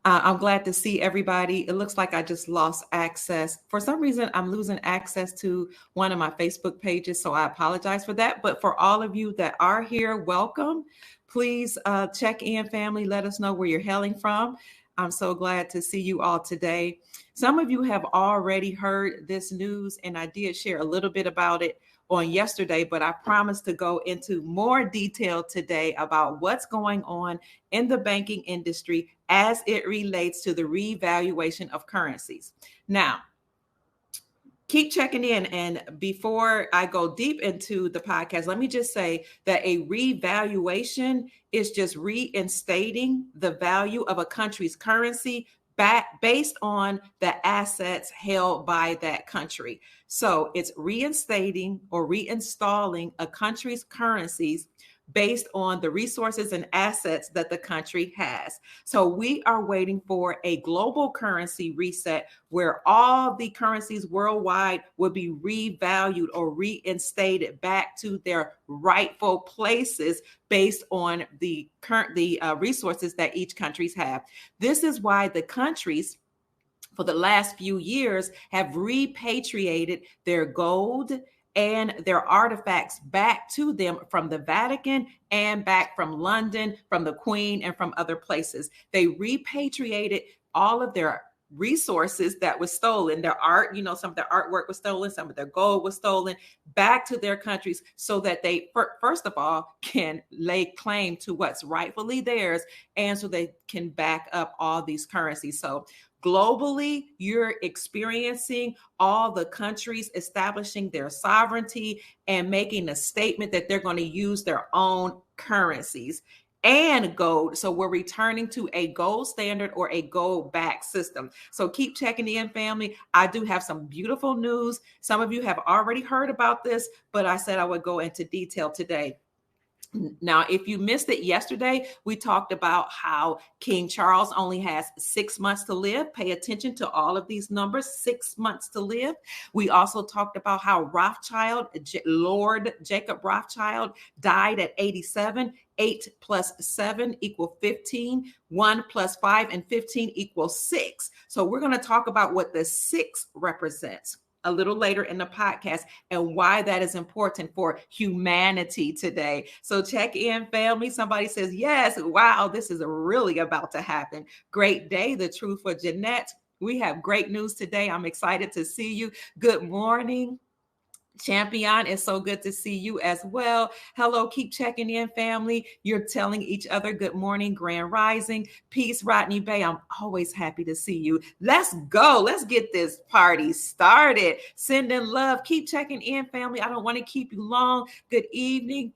I'm glad to see everybody. It looks like I just lost access. For some reason, I'm losing access to one of my Facebook pages, so I apologize for that. But for all of you that are here, welcome. Please check in, family. Let us know where you're hailing from. I'm so glad to see you all today. Some of you have already heard this news, and I did share a little bit about it on yesterday, but I promise to go into more detail today about what's going on in the banking industry as it relates to the revaluation of currencies. Now, keep checking in. And before I go deep into the podcast, let me just say that a revaluation is just reinstating the value of a country's currency back based on the assets held by that country. So it's reinstating or reinstalling a country's currencies based on the resources and assets that the country has. So we are waiting for a global currency reset where all the currencies worldwide will be revalued or reinstated back to their rightful places based on the resources that each countries have. This is why the countries for the last few years have repatriated their gold and their artifacts back to them from the Vatican and back from London, from the Queen, and from other places. They repatriated all of their resources that was stolen, their art, some of their artwork was stolen, some of their gold was stolen, back to their countries so that they, first of all, can lay claim to what's rightfully theirs, and so they can back up all these currencies. So globally, you're experiencing all the countries establishing their sovereignty and making a statement that they're going to use their own currencies and gold. So we're returning to a gold standard or a gold backed system. So keep checking in, family. I do have some beautiful news. Some of you have already heard about this, but I said I would go into detail today. Now, if you missed it yesterday, we talked about how King Charles only has 6 months to live. Pay attention to all of these numbers, 6 months to live. We also talked about how Lord Jacob Rothschild died at 87. 8 plus 7 equals 15. 1 plus 5 and 15 equals 6. So we're going to talk about what the 6 represents a little later in the podcast and why that is important for humanity today. So check in, family. Somebody says, yes, wow, this is really about to happen. Great day. The truth for Jeanette. We have great news today. I'm excited to see you. Good morning. Champion, it's so good to see you as well. Hello, keep checking in, family. You're telling each other good morning, grand rising. Peace, Rodney Bay. I'm always happy to see you. Let's go. Let's get this party started. Sending love. Keep checking in, family. I don't want to keep you long. Good evening.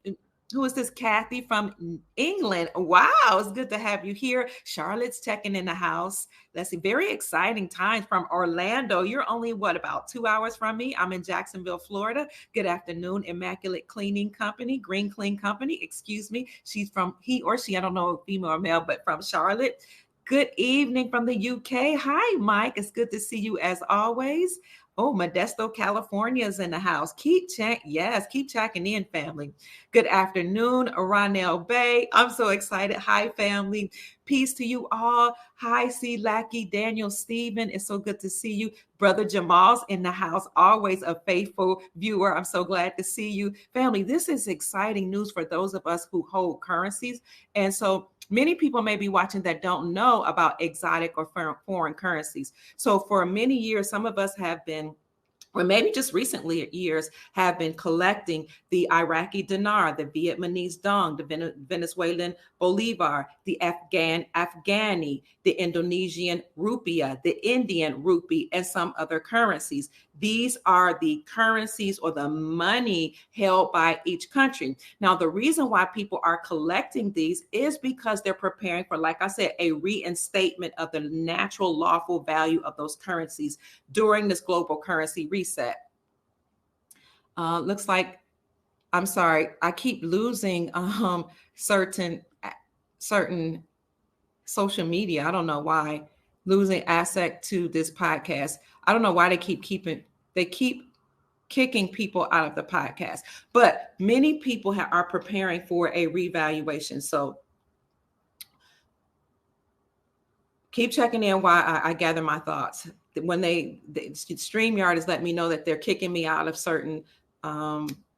Who is this? Kathy from England. Wow, it's good to have you here. Charlotte's checking in the house. Let's see, very exciting times from Orlando. You're only, about 2 hours from me? I'm in Jacksonville, Florida. Good afternoon, Immaculate Cleaning Company, Green Clean Company, excuse me. She's from, he or she, I don't know, female or male, but from Charlotte. Good evening from the UK. Hi, Mike. It's good to see you as always. Oh, Modesto, California is in the house. Keep checking in, family. Good afternoon, Ronell Bay. I'm so excited. Hi, family. Peace to you all. Hi, C. Lackey, Daniel, Stephen. It's so good to see you. Brother Jamal's in the house, always a faithful viewer. I'm so glad to see you. Family, this is exciting news for those of us who hold currencies. And so many people may be watching that don't know about exotic or foreign currencies. So for many years, some of us have been, or maybe just recently years, have been collecting the Iraqi dinar, the Vietnamese dong, the Venezuelan bolivar, the Afghani, the Indonesian rupiah, the Indian rupee, and some other currencies. These are the currencies or the money held by each country. Now, the reason why people are collecting these is because they're preparing for, like I said, a reinstatement of the natural lawful value of those currencies during this global currency reset. Looks like, I'm sorry, I keep losing certain social media. I don't know why. Losing access to this podcast. I don't know why they keep kicking people out of the podcast. But many people are preparing for a revaluation. So keep checking in while I gather my thoughts. When the StreamYard has let me know that they're kicking me out of certain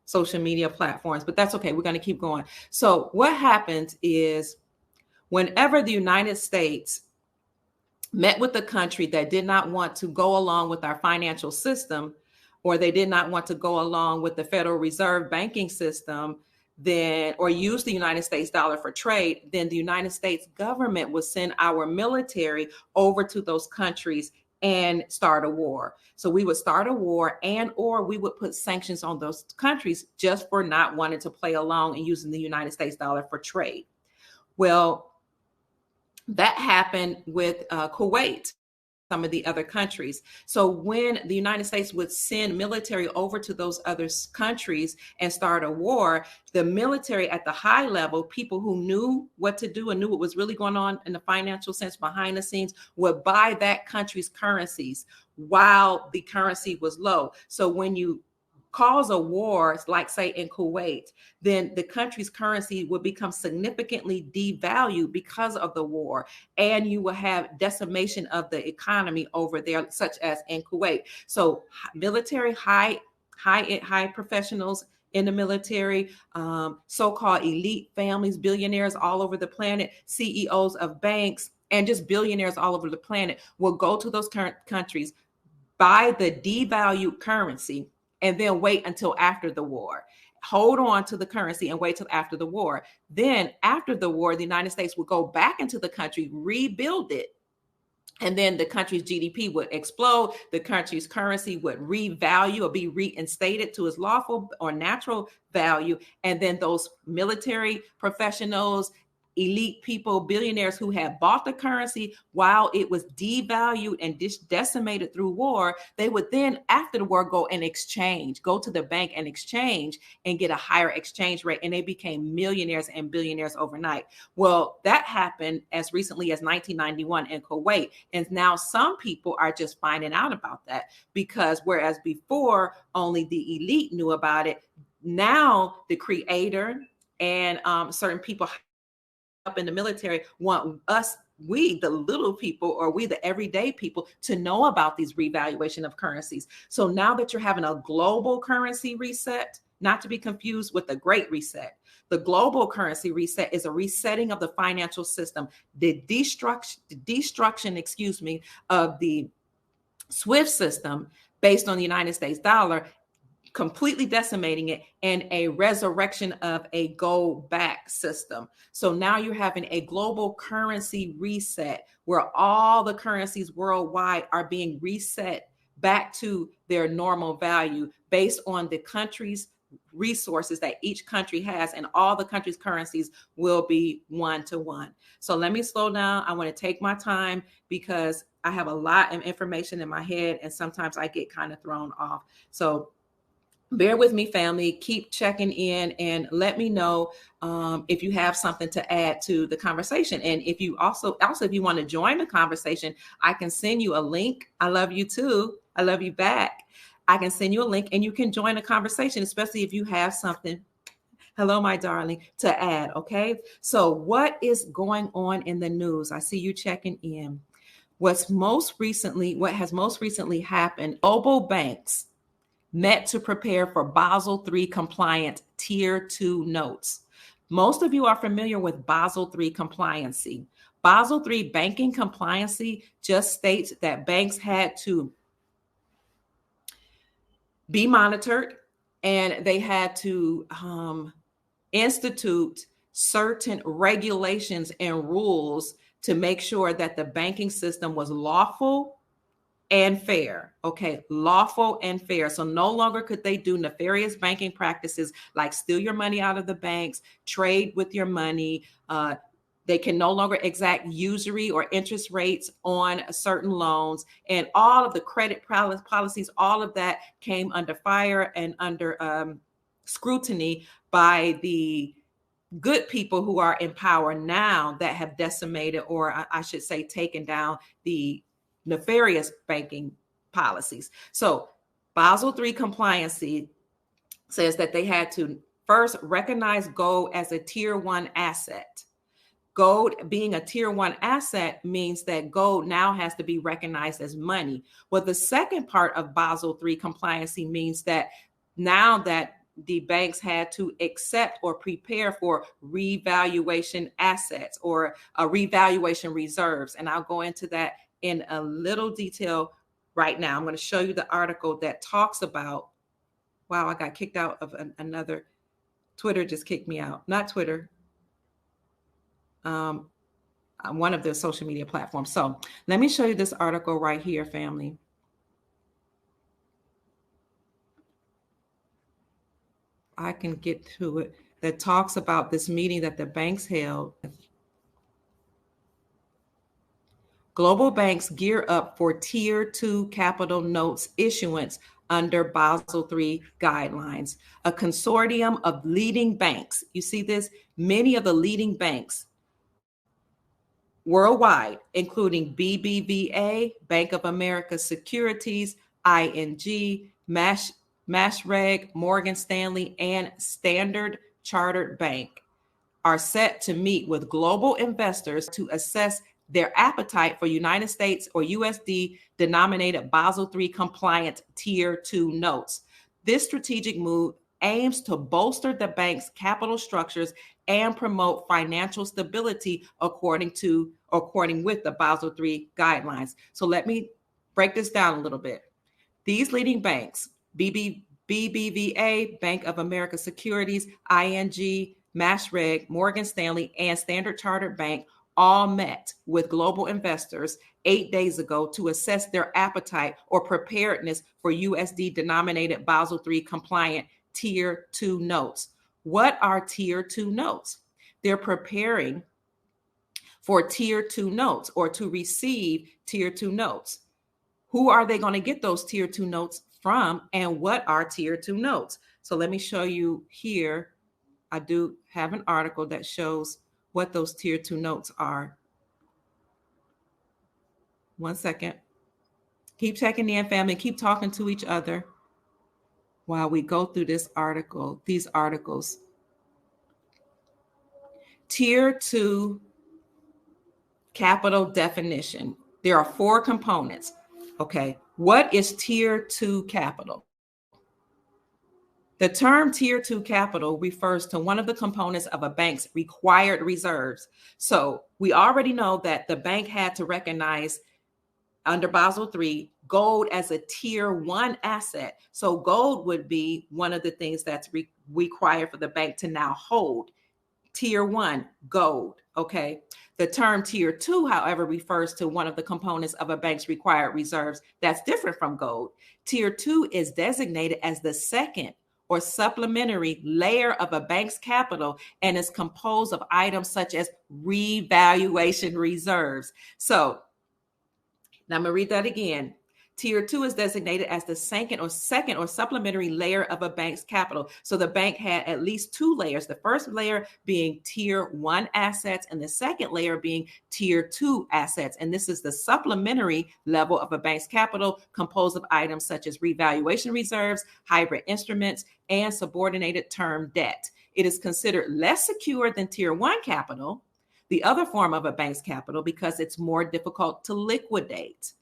social media platforms, but that's okay. We're going to keep going. So what happens is whenever the United States met with a country that did not want to go along with our financial system, or they did not want to go along with the Federal Reserve banking system, then, or use the United States dollar for trade, then the United States government would send our military over to those countries and start a war. So we would start a war, and or we would put sanctions on those countries just for not wanting to play along and using the United States dollar for trade. Well, that happened with Kuwait, some of the other countries. So when the United States would send military over to those other countries and start a war, the military at the high level, people who knew what to do and knew what was really going on in the financial sense behind the scenes, would buy that country's currencies while the currency was low. So when you cause a war, like say in Kuwait, then the country's currency would become significantly devalued because of the war. And you will have decimation of the economy over there, such as in Kuwait. So military, high professionals in the military, so-called elite families, billionaires all over the planet, CEOs of banks, and just billionaires all over the planet will go to those current countries, buy the devalued currency, and then wait until after the war. Hold on to the currency and wait till after the war. Then after the war, the United States would go back into the country, rebuild it. And then the country's GDP would explode. The country's currency would revalue or be reinstated to its lawful or natural value. And then those military professionals, elite people, billionaires who had bought the currency while it was devalued and decimated through war, they would then, after the war, go to the bank and exchange and get a higher exchange rate. And they became millionaires and billionaires overnight. Well, that happened as recently as 1991 in Kuwait. And now some people are just finding out about that, because whereas before only the elite knew about it, now the creator and certain people up in the military want us, we the little people, or we the everyday people, to know about these revaluation of currencies. So now that you're having a global currency reset, not to be confused with the Great Reset, the global currency reset is a resetting of the financial system, the destruction, of the SWIFT system based on the United States dollar, completely decimating it, and a resurrection of a gold back system. So now you're having a global currency reset where all the currencies worldwide are being reset back to their normal value based on the country's resources that each country has, and all the country's currencies will be 1-to-1. So let me slow down. I want to take my time because I have a lot of information in my head and sometimes I get kind of thrown off. So bear with me, family. Keep checking in and let me know if you have something to add to the conversation. And if you also if you want to join the conversation, I can send you a link. I love you too. I love you back. I can send you a link and you can join the conversation, especially if you have something, hello, my darling, to add. Okay. So what is going on in the news? I see you checking in. What has most recently happened, global banks met to prepare for Basel III compliant Tier 2 notes. Most of you are familiar with Basel III compliancy. Basel III banking compliancy just states that banks had to be monitored and they had to institute certain regulations and rules to make sure that the banking system was lawful and fair. Okay, lawful and fair. So no longer could they do nefarious banking practices like steal your money out of the banks, trade with your money. They can no longer exact usury or interest rates on certain loans, and all of the credit policies, all of that came under fire and under scrutiny by the good people who are in power now that have decimated, or I should say taken down, the nefarious banking policies. So Basel III compliancy says that they had to first recognize gold as a Tier 1 asset. Gold being a tier 1 asset means that gold now has to be recognized as money. Well, the second part of Basel III compliancy means that now that the banks had to accept or prepare for revaluation assets or revaluation reserves. And I'll go into that in a little detail right now. I'm going to show you the article that talks about, wow, I got kicked out of another, Twitter just kicked me out, not Twitter, one of the social media platforms. So let me show you this article right here, family. I can get to it, that talks about this meeting that the banks held. Global banks gear up for Tier 2 capital notes issuance under Basel III guidelines. A consortium of leading banks, you see this, many of the leading banks worldwide, including BBVA, Bank of America Securities, ING, Mashreq, Morgan Stanley, and Standard Chartered Bank, are set to meet with global investors to assess their appetite for United States or USD denominated Basel III compliant Tier 2 notes. This strategic move aims to bolster the bank's capital structures and promote financial stability according with the Basel III guidelines. So let me break this down a little bit. These leading banks, BBVA, Bank of America Securities, ING, Mashreq, Morgan Stanley, and Standard Chartered Bank all met with global investors 8 days ago to assess their appetite or preparedness for USD denominated Basel III compliant Tier 2 notes. What are Tier 2 notes? They're preparing for Tier 2 notes or to receive Tier 2 notes. Who are they going to get those Tier 2 notes from, and what are Tier 2 notes? So let me show you here. I do have an article that shows what those Tier 2 notes are. One second. Keep checking in, family. Keep talking to each other while we go through this article, these articles. Tier 2 capital definition. There are 4 components. Okay, what is Tier 2 capital? The term Tier 2 capital refers to one of the components of a bank's required reserves. So we already know that the bank had to recognize under Basel III gold as a Tier 1 asset. So gold would be one of the things that's required for the bank to now hold. Tier 1, gold, okay? The term Tier 2, however, refers to one of the components of a bank's required reserves that's different from gold. Tier 2 is designated as the second or supplementary layer of a bank's capital and is composed of items such as revaluation reserves. So now I'm going to read that again. Tier 2 is designated as the second or supplementary layer of a bank's capital. So the bank had at least 2 layers, the first layer being Tier 1 assets and the second layer being Tier 2 assets. And this is the supplementary level of a bank's capital composed of items such as revaluation reserves, hybrid instruments, and subordinated term debt. It is considered less secure than Tier 1 capital, the other form of a bank's capital, because it's more difficult to liquidate.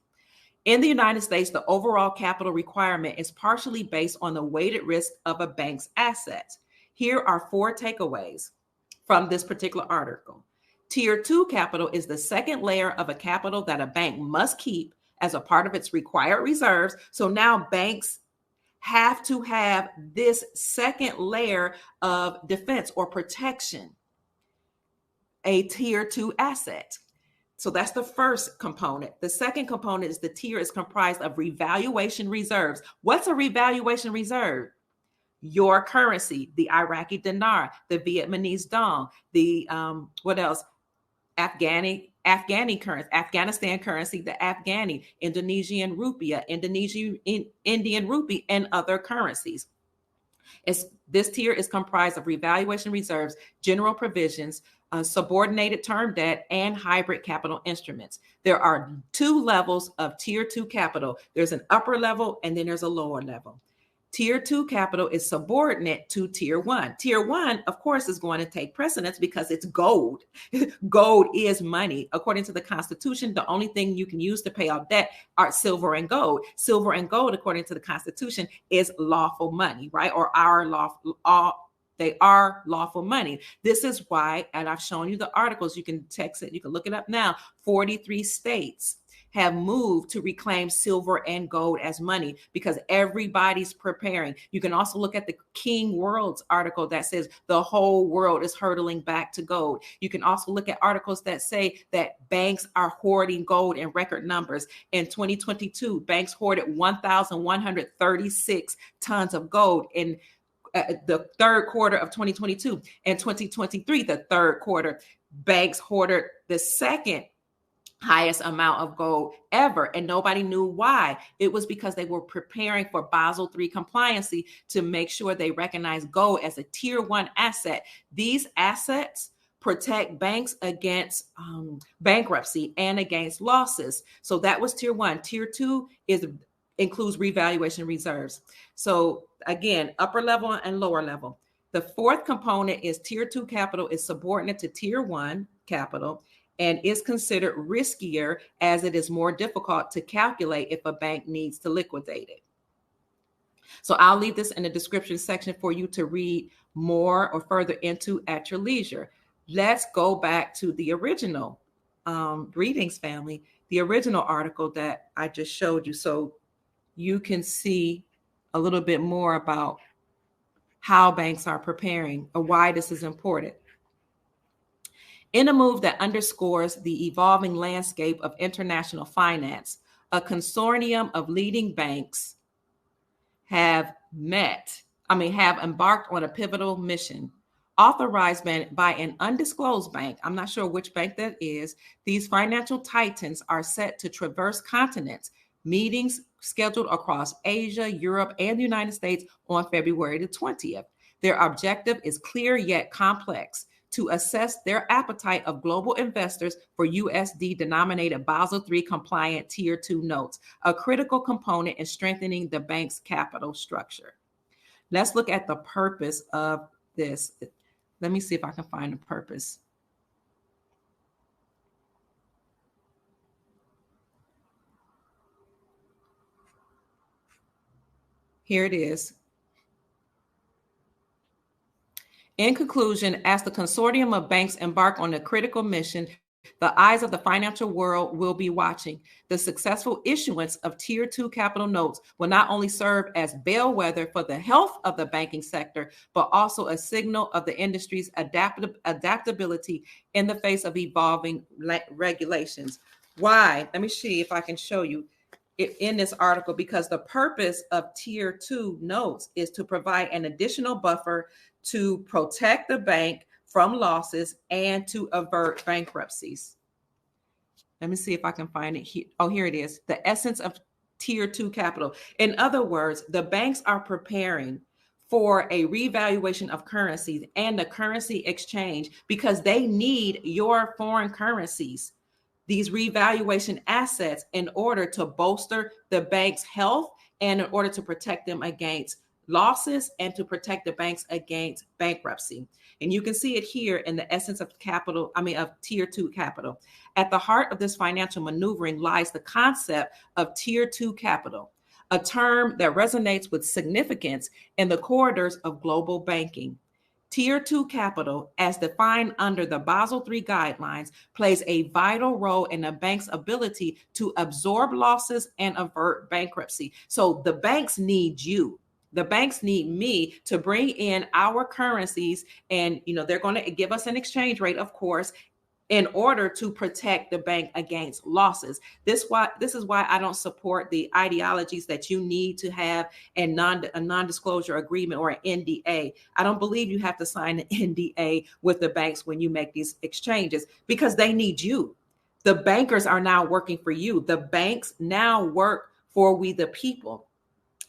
In the United States, the overall capital requirement is partially based on the weighted risk of a bank's assets. Here are 4 takeaways from this particular article. Tier 2 capital is the second layer of a capital that a bank must keep as a part of its required reserves. So now banks have to have this second layer of defense or protection, a Tier 2 asset. So that's the first component. The second component is the tier is comprised of revaluation reserves. What's a revaluation reserve? Your currency, the Iraqi dinar, the Vietnamese dong, the what else? Afghani currency, Afghanistan currency, the Afghani, Indonesian rupiah, Indian rupee, and other currencies. This tier is comprised of revaluation reserves, general provisions, subordinated term debt, and hybrid capital instruments. There are 2 levels of Tier 2 capital. There's an upper level and then there's a lower level. Tier 2 capital is subordinate to Tier 1. Tier 1, of course, is going to take precedence because it's gold. Gold is money. According to the Constitution, the only thing you can use to pay off debt are silver and gold. Silver and gold, according to the Constitution, is lawful money, right? Or they are lawful money. This is why, and I've shown you the articles, you can text it, you can look it up now, 43 states have moved to reclaim silver and gold as money because everybody's preparing. You can also look at the King Worlds article that says the whole world is hurtling back to gold. You can also look at articles that say that banks are hoarding gold in record numbers. In 2022, banks hoarded 1,136 tons of gold in the third quarter of 2022. In 2023, the third quarter, banks hoarded the second highest amount of gold ever, and nobody knew why. It was because they were preparing for Basel III compliancy to make sure they recognize gold as a Tier 1 asset. These assets protect banks against bankruptcy and against losses. So that was Tier 1. Tier 2 includes revaluation reserves. So again, upper level and lower level. The fourth component is Tier 2 capital is subordinate to Tier 1 capital and is considered riskier as it is more difficult to calculate if a bank needs to liquidate it. So I'll leave this in the description section for you to read more or further into at your leisure. Let's go back to the original readings, family, the original article that I just showed you, so you can see a little bit more about how banks are preparing or why this is important. In a move that underscores the evolving landscape of international finance, a consortium of leading banks have embarked on a pivotal mission. Authorized by an undisclosed bank, I'm not sure which bank that is, these financial titans are set to traverse continents, meetings scheduled across Asia, Europe, and the United States on February the 20th. Their objective is clear yet complex: to assess their appetite of global investors for USD-denominated Basel III compliant Tier 2 notes, a critical component in strengthening the bank's capital structure. Let's look at the purpose of this. Let me see if I can find the purpose. Here it is. In conclusion, as the consortium of banks embark on a critical mission, the eyes of the financial world will be watching. The successful issuance of Tier 2 capital notes will not only serve as bellwether for the health of the banking sector, but also a signal of the industry's adaptability in the face of evolving regulations. Why? Let me see if I can show you it in this article, because the purpose of Tier 2 notes is to provide an additional buffer to protect the bank from losses and to avert bankruptcies. Let me see if I can find it here. Oh, here it is. The essence of Tier 2 capital. In other words, the banks are preparing for a revaluation of currencies and the currency exchange because they need your foreign currencies, these revaluation assets, in order to bolster the bank's health and in order to protect them against losses and to protect the banks against bankruptcy. And you can see it here in the essence of of Tier 2 capital. At the heart of this financial maneuvering lies the concept of Tier 2 capital, a term that resonates with significance in the corridors of global banking. Tier 2 capital, as defined under the Basel III guidelines, plays a vital role in a bank's ability to absorb losses and avert bankruptcy. So the banks need you. The banks need me to bring in our currencies, and they're going to give us an exchange rate, of course, in order to protect the bank against losses. This is why I don't support the ideologies that you need to have a non-disclosure agreement or an NDA. I don't believe you have to sign an NDA with the banks when you make these exchanges, because they need you. The bankers are now working for you. The banks now work for we the people.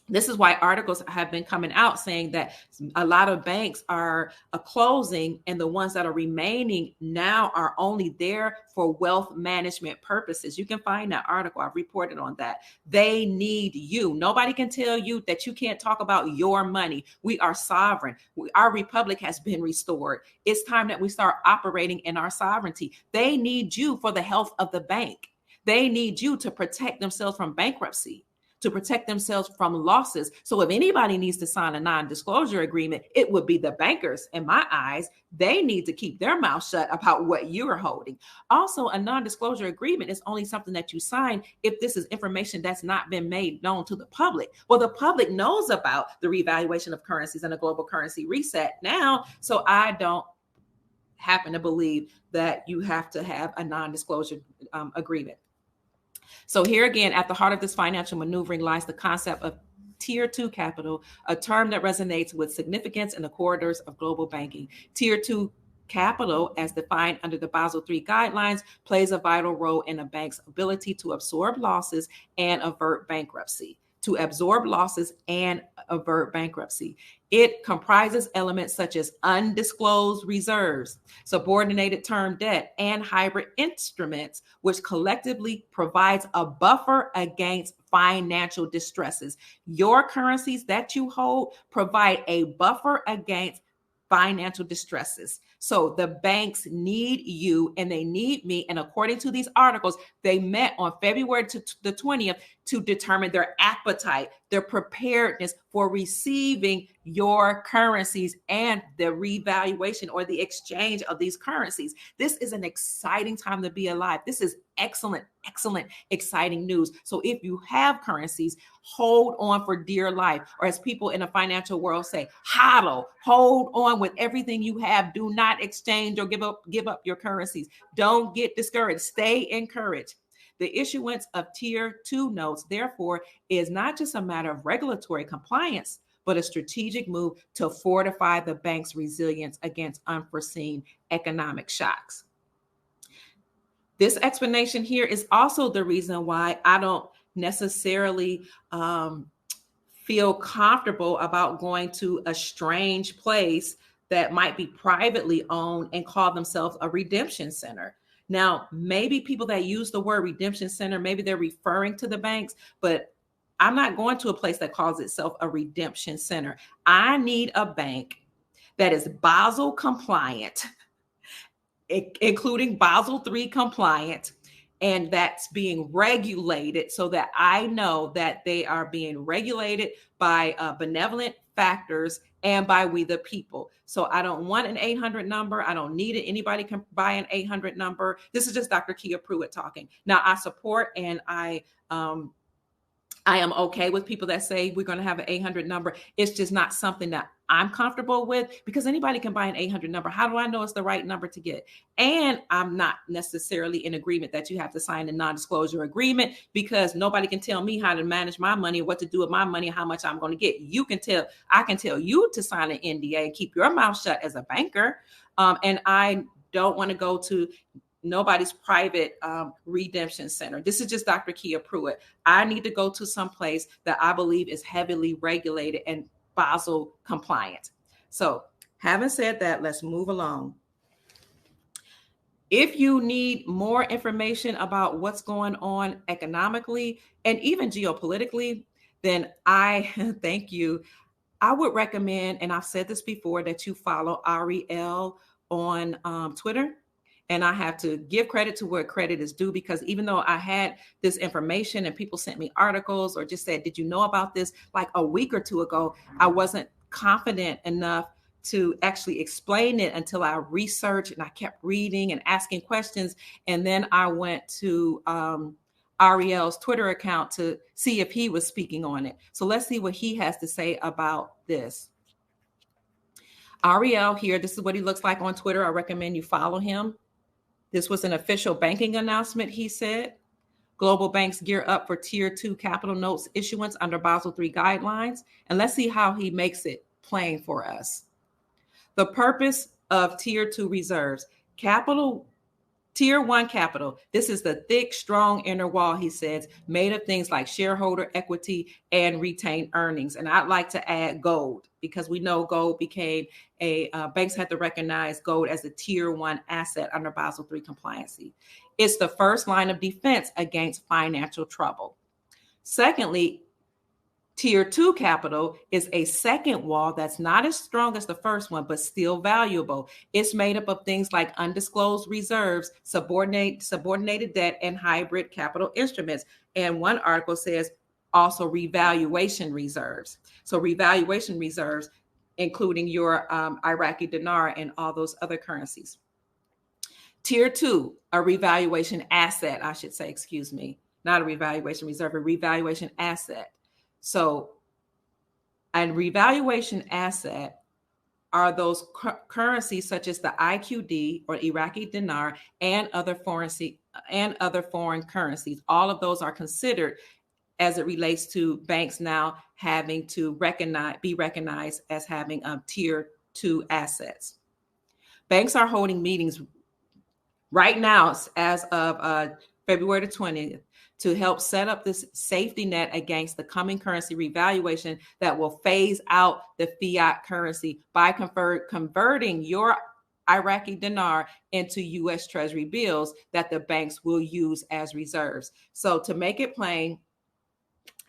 This is why articles have been coming out saying that a lot of banks are closing, and the ones that are remaining now are only there for wealth management purposes. You can find that article. I've reported on that. They need you. Nobody can tell you that you can't talk about your money. We are sovereign. Our republic has been restored. It's time that we start operating in our sovereignty. They need you for the health of the bank. They need you to protect themselves from bankruptcy, to protect themselves from losses. So if anybody needs to sign a non-disclosure agreement, it would be the bankers. In my eyes, they need to keep their mouth shut about what you're holding. Also, a non-disclosure agreement is only something that you sign if this is information that's not been made known to the public. Well, the public knows about the revaluation of currencies and the global currency reset now, so I don't happen to believe that you have to have a non-disclosure agreement. So here again, at the heart of this financial maneuvering lies the concept of Tier 2 capital, a term that resonates with significance in the corridors of global banking. Tier 2 capital, as defined under the Basel III guidelines, plays a vital role in a bank's ability to absorb losses and avert bankruptcy. It comprises elements such as undisclosed reserves, subordinated term debt, and hybrid instruments, which collectively provides a buffer against financial distresses. Your currencies that you hold provide a buffer against financial distresses. So the banks need you and they need me. And according to these articles, they met on February the 20th to determine their appetite, their preparedness for receiving your currencies and the revaluation or the exchange of these currencies. This is an exciting time to be alive. This is excellent, exciting news. So if you have currencies, hold on for dear life, or as people in the financial world say, hodl, hold on with everything you have. Do not exchange or give up your currencies. Don't get discouraged. Stay encouraged. The issuance of Tier 2 notes, therefore, is not just a matter of regulatory compliance, but a strategic move to fortify the bank's resilience against unforeseen economic shocks. This explanation here is also the reason why I don't necessarily feel comfortable about going to a strange place that might be privately owned and call themselves a redemption center. Now, maybe people that use the word redemption center, maybe they're referring to the banks, but I'm not going to a place that calls itself a redemption center. I need a bank that is Basel compliant, including Basel III compliant, and that's being regulated so that I know that they are being regulated by benevolent factors and by we the people. So I don't want an 800 number. I don't need it. Anybody can buy an 800 number. This is just Dr. Kia Pruitt talking. Now I support and I am okay with people that say we're going to have an 800 number. It's just not something that I'm comfortable with, because anybody can buy an 800 number. How do I know it's the right number to get? And I'm not necessarily in agreement that you have to sign a non-disclosure agreement, because nobody can tell me how to manage my money, what to do with my money, how much I'm going to get. I can tell you to sign an NDA and keep your mouth shut as a banker. And I don't want to go to nobody's private redemption center. This is just Dr. Kia Pruitt. I need to go to some place that I believe is heavily regulated and Basel compliant. So having said that, let's move along. If you need more information about what's going on economically and even geopolitically, then I thank you. I would recommend, and I've said this before, that you follow Ariel on Twitter. And I have to give credit to where credit is due, because even though I had this information and people sent me articles or just said, did you know about this? Like a week or two ago, I wasn't confident enough to actually explain it until I researched and I kept reading and asking questions. And then I went to Ariel's Twitter account to see if he was speaking on it. So let's see what he has to say about this. Ariel here, this is what he looks like on Twitter. I recommend you follow him. This was an official banking announcement, he said. Global banks gear up for Tier 2 capital notes issuance under Basel III guidelines. And let's see how he makes it plain for us. The purpose of Tier 2 reserves. Tier 1 capital. This is the thick, strong inner wall, he says, made of things like shareholder equity and retained earnings. And I'd like to add gold, because we know gold became banks had to recognize gold as a Tier 1 asset under Basel III compliancy. It's the first line of defense against financial trouble. Secondly, Tier 2 capital is a second wall that's not as strong as the first one, but still valuable. It's made up of things like undisclosed reserves, subordinated debt, and hybrid capital instruments. And one article says also revaluation reserves. So revaluation reserves, including your Iraqi dinar and all those other currencies. Tier 2, a revaluation asset, I should say, excuse me, not a revaluation reserve, a revaluation asset. So a revaluation asset are those currencies such as the IQD or Iraqi dinar and other foreign currencies. All of those are considered as it relates to banks now having to be recognized as having Tier 2 assets. Banks are holding meetings right now as of February the 20th to help set up this safety net against the coming currency revaluation that will phase out the fiat currency by converting your Iraqi dinar into U.S. Treasury bills that the banks will use as reserves. So to make it plain,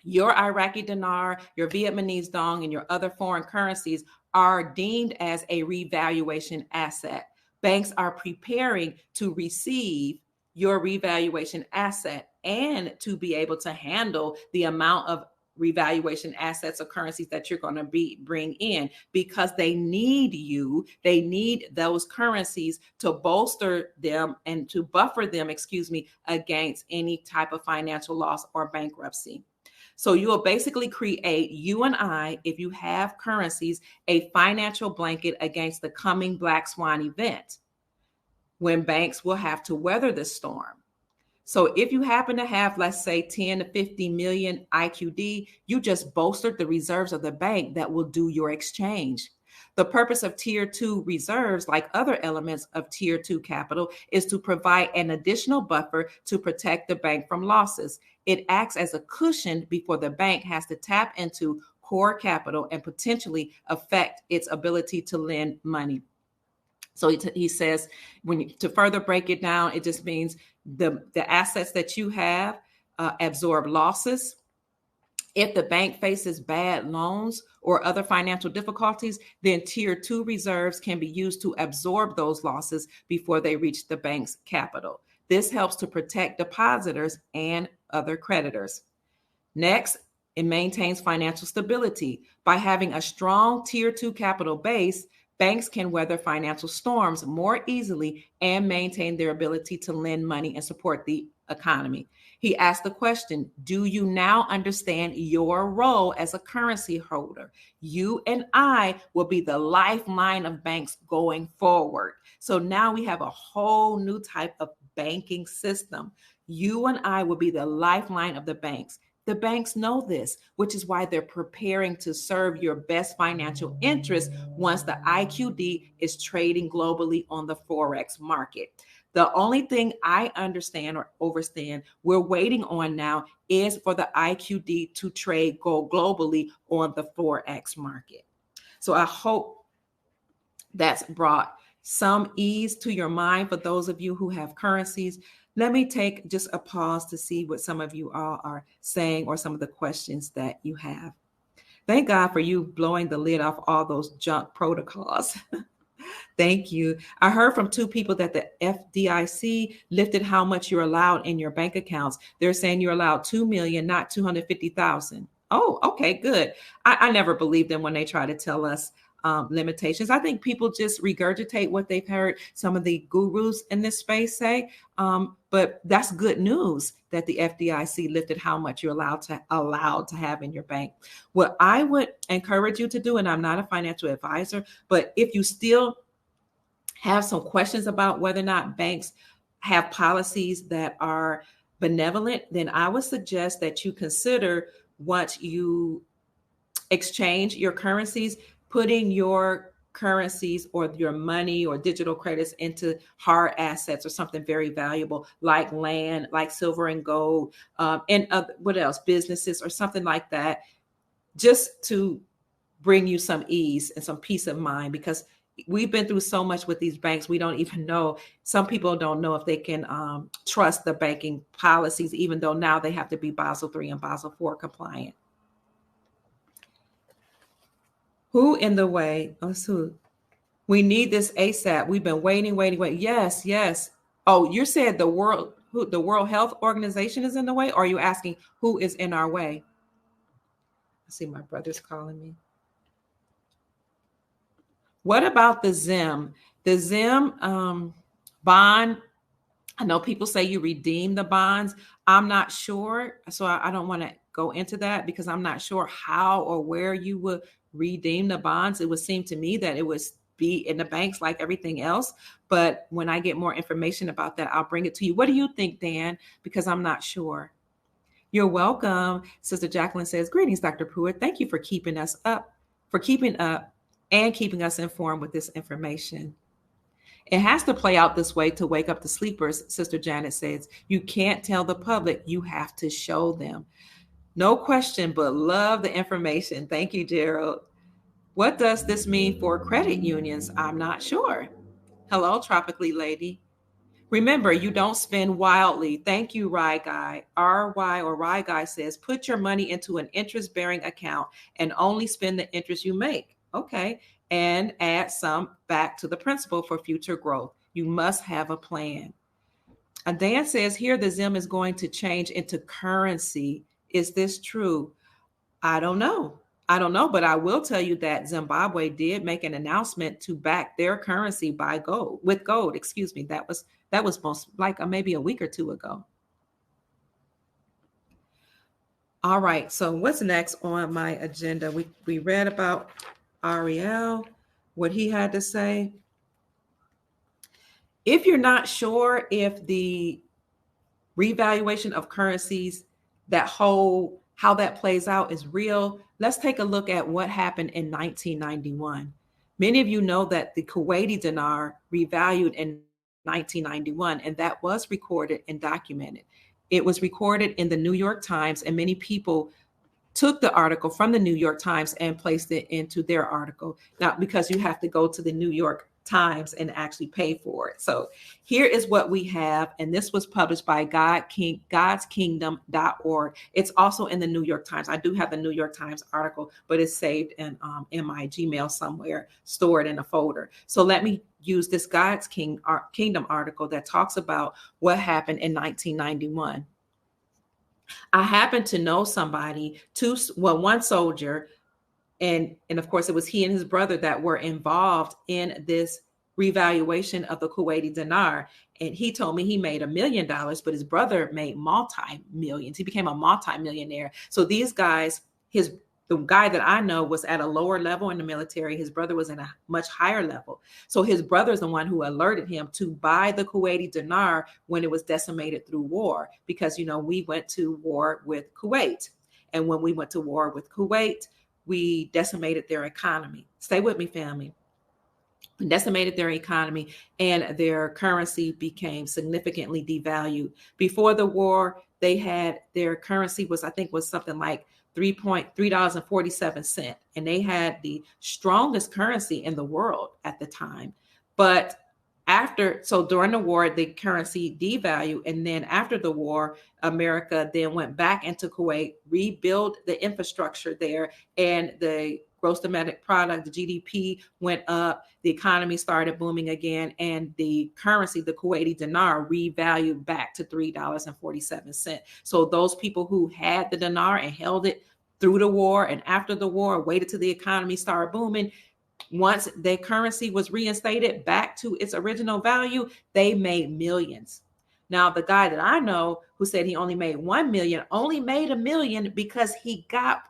your Iraqi dinar, your Vietnamese dong, and your other foreign currencies are deemed as a revaluation asset. Banks are preparing to receive your revaluation asset and to be able to handle the amount of revaluation assets or currencies that you're going to bring in, because they need those currencies to bolster them and to buffer them, against any type of financial loss or bankruptcy. So you will basically create, you and I, if you have currencies, a financial blanket against the coming black swan event when banks will have to weather the storm. So if you happen to have, let's say, 10 to 50 million IQD, you just bolstered the reserves of the bank that will do your exchange. The purpose of Tier 2 reserves, like other elements of Tier 2 capital, is to provide an additional buffer to protect the bank from losses. It acts as a cushion before the bank has to tap into core capital and potentially affect its ability to lend money. So he says, to further break it down, it just means the assets that you have absorb losses. If the bank faces bad loans or other financial difficulties, then Tier 2 reserves can be used to absorb those losses before they reach the bank's capital. This helps to protect depositors and other creditors. Next, it maintains financial stability. By having a strong Tier 2 capital base, banks can weather financial storms more easily and maintain their ability to lend money and support the economy. He asked the question, do you now understand your role as a currency holder? You and I will be the lifeline of banks going forward. So now we have a whole new type of banking system. You and I will be the lifeline of the banks. The banks know this, which is why they're preparing to serve your best financial interest once the IQD is trading globally on the Forex market. The only thing I understand or overstand we're waiting on now is for the IQD to trade globally on the Forex market. So I hope that's brought some ease to your mind for those of you who have currencies. Let me take just a pause to see what some of you all are saying or some of the questions that you have. Thank God for you blowing the lid off all those junk protocols. Thank you. I heard from two people that the FDIC lifted how much you're allowed in your bank accounts. They're saying you're allowed 2 million, not 250,000. Oh, okay, good. I never believed them when they try to tell us limitations. I think people just regurgitate what they've heard some of the gurus in this space say. But that's good news that the FDIC lifted how much you're allowed to have in your bank. What I would encourage you to do, and I'm not a financial advisor, but if you still have some questions about whether or not banks have policies that are benevolent, then I would suggest that you consider, once you exchange your currencies, putting your currencies or your money or digital credits into hard assets or something very valuable like land, like silver and gold, and what else, businesses or something like that, just to bring you some ease and some peace of mind, because we've been through so much with these banks. We don't even know. Some people don't know if they can trust the banking policies, even though now they have to be Basel III and Basel IV compliant. Who in the way? Oh, so we need this ASAP. We've been waiting. Yes, yes. Oh, you said the World Health Organization is in the way? Or are you asking who is in our way? I see my brother's calling me. What about the ZIM? The ZIM bond, I know people say you redeem the bonds. I'm not sure. So I don't want to go into that because I'm not sure how or where you would redeem the bonds. It would seem to me that it would be in the banks like everything else. But when I get more information about that, I'll bring it to you. What do you think, Dan? Because I'm not sure. You're welcome. Sister Jacqueline says, greetings, Dr. Pruitt. Thank you for keeping us up, and keeping us informed with this information. It has to play out this way to wake up the sleepers, Sister Janet says. You can't tell the public, you have to show them. No question, but love the information. Thank you, Gerald. What does this mean for credit unions? I'm not sure. Hello, Tropically Lady. Remember, you don't spend wildly. Thank you, Rye Guy. RY or Rye Guy says, put your money into an interest-bearing account and only spend the interest you make. Okay. And add some back to the principal for future growth. You must have a plan. Dan says, here the ZIM is going to change into currency. Is this true? I don't know, but I will tell you that Zimbabwe did make an announcement to back their currency with gold. Excuse me. That was most like maybe a week or two ago. All right. So what's next on my agenda? We read about Ariel, what he had to say. If you're not sure if the revaluation of currencies, how that plays out is real, let's take a look at what happened in 1991. Many of you know that the Kuwaiti dinar revalued in 1991, and that was recorded and documented. It was recorded in the New York Times, and many people took the article from the New York Times and placed it into their article. Now, because you have to go to the New York Times and actually pay for it. So here is what we have. And this was published by godskingdom.org. It's also in the New York Times. I do have the New York Times article, but it's saved in my Gmail somewhere, stored in a folder. So let me use this God's Kingdom article that talks about what happened in 1991. I happen to know somebody, one soldier, and of course, it was he and his brother that were involved in this revaluation of the Kuwaiti dinar. And he told me he made $1 million, but his brother made multi-millions. He became a multi-millionaire. So these guys, the guy that I know was at a lower level in the military. His brother was in a much higher level. So his brother's the one who alerted him to buy the Kuwaiti dinar when it was decimated through war. Because, we went to war with Kuwait. And when we went to war with Kuwait, we decimated their economy. Stay with me, family. We decimated their economy, and their currency became significantly devalued. Before the war, they had their currency was something like $3.47, and they had the strongest currency in the world at the time. But during the war, the currency devalued. And then after the war, America then went back into Kuwait, rebuilt the infrastructure there, and the gross domestic product, the GDP went up, the economy started booming again, and the currency, the Kuwaiti dinar, revalued back to $3.47. So those people who had the dinar and held it through the war and after the war, waited till the economy started booming, once their currency was reinstated back to its original value, they made millions. Now, the guy that I know who said he only made 1 million, only made $1 million because he got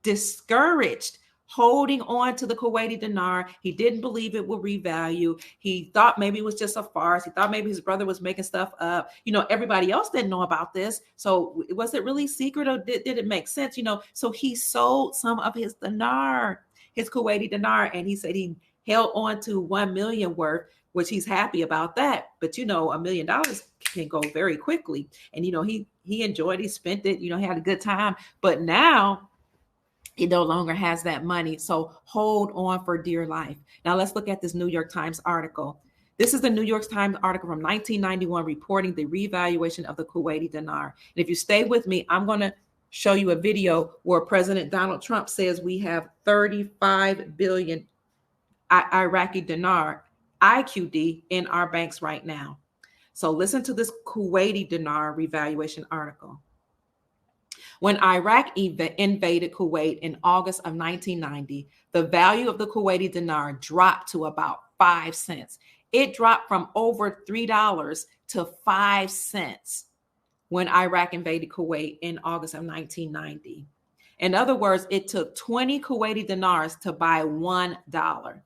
discouraged holding on to the Kuwaiti dinar. He didn't believe it would revalue. He thought maybe it was just a farce. He thought maybe his brother was making stuff up. Everybody else didn't know about this. So was it really secret, or did it make sense? So he sold some of his dinar, his Kuwaiti dinar, and he said he held on to 1 million worth, which he's happy about that. But $1 million can go very quickly. And he enjoyed, he spent it, he had a good time. But now he no longer has that money. So hold on for dear life. Now let's look at this New York Times article. This is the New York Times article from 1991 reporting the revaluation of the Kuwaiti dinar. And if you stay with me, I'm going to show you a video where President Donald Trump says we have 35 billion Iraqi dinar, IQD, in our banks right now. So listen to this Kuwaiti dinar revaluation article. When Iraq invaded Kuwait in August of 1990, the value of the Kuwaiti dinar dropped to about 5 cents. It dropped from over $3 to 5 cents when Iraq invaded Kuwait in August of 1990. In other words, it took 20 Kuwaiti dinars to buy $1.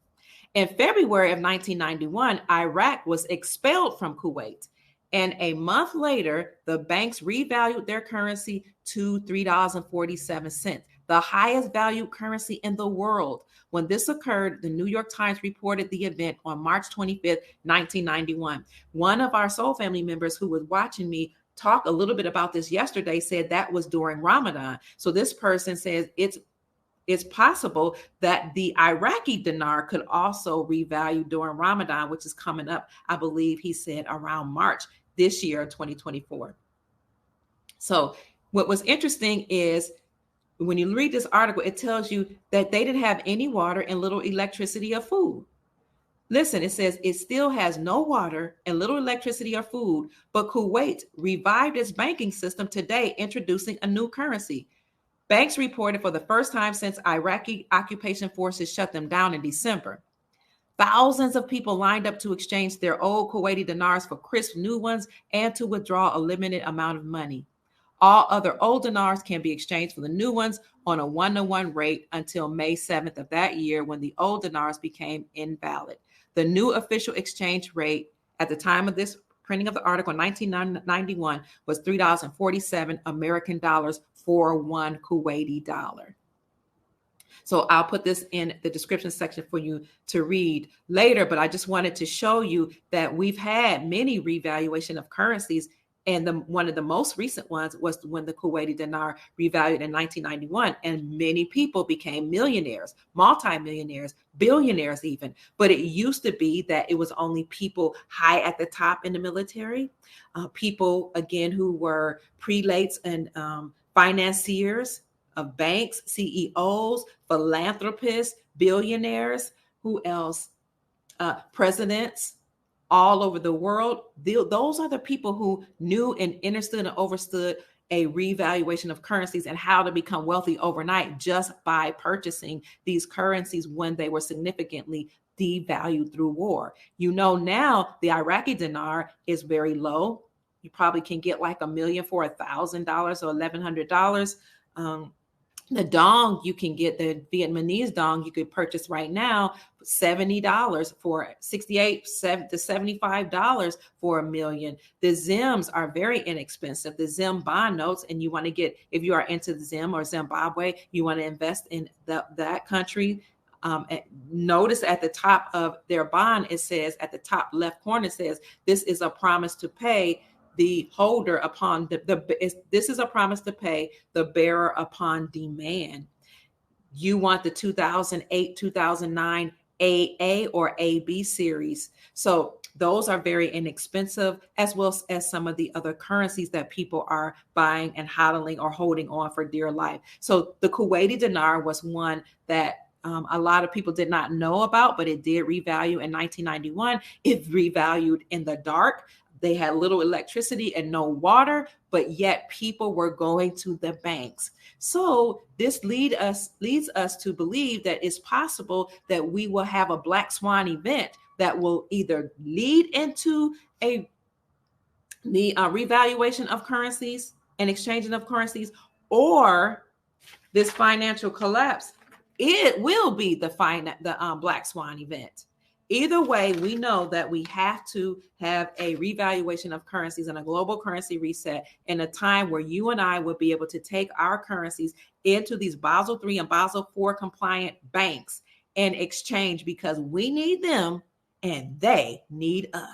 In February of 1991, Iraq was expelled from Kuwait. And a month later, the banks revalued their currency to $3.47, the highest valued currency in the world. When this occurred, the New York Times reported the event on March 25th, 1991. One of our Soul Family members who was watching me talk a little bit about this yesterday said that was during Ramadan. So this person says it's possible that the Iraqi dinar could also revalue during Ramadan, which is coming up, I believe he said around March this year, 2024. So what was interesting is when you read this article, it tells you that they didn't have any water and little electricity or food. Listen, it says it still has no water and little electricity or food, but Kuwait revived its banking system today, introducing a new currency. Banks reported for the first time since Iraqi occupation forces shut them down in December. Thousands of people lined up to exchange their old Kuwaiti dinars for crisp new ones and to withdraw a limited amount of money. All other old dinars can be exchanged for the new ones on a 1-to-1 rate until May 7th of that year, when the old dinars became invalid. The new official exchange rate at the time of this printing of the article in 1991 was $3.47 American dollars for one Kuwaiti dollar. So I'll put this in the description section for you to read later, but I just wanted to show you that we've had many revaluation of currencies. And one of the most recent ones was when the Kuwaiti dinar revalued in 1991, and many people became millionaires, multimillionaires, billionaires even. But it used to be that it was only people high at the top in the military, people, again, who were prelates and financiers of banks, CEOs, philanthropists, billionaires, who else? Presidents all over the world. Those are the people who knew and understood and overstood a revaluation of currencies and how to become wealthy overnight just by purchasing these currencies when they were significantly devalued through war. Now the Iraqi dinar is very low. You probably can get like $1 million for $1,000 or $1,100. The dong, you can get the Vietnamese dong, you could purchase right now $70 for $68 to $75 for $1 million. The Zims are very inexpensive. The Zim bond notes, and you want to get, if you are into the Zim or Zimbabwe, you want to invest in that country. Notice at the top of their bond, it says, at the top left corner, it says, this is a promise to pay the holder upon this is a promise to pay the bearer upon demand. You want the 2008, 2009 AA or AB series. So those are very inexpensive, as well as some of the other currencies that people are buying and hodling or holding on for dear life. So the Kuwaiti dinar was one that a lot of people did not know about, but it did revalue in 1991. It revalued in the dark. They had little electricity and no water, but yet people were going to the banks. So this leads us to believe that it's possible that we will have a black swan event that will either lead into the revaluation of currencies and exchanging of currencies, or this financial collapse. It will be the black swan event. Either way, we know that we have to have a revaluation of currencies and a global currency reset in a time where you and I will be able to take our currencies into these Basel III and Basel IV compliant banks in exchange because we need them and they need us.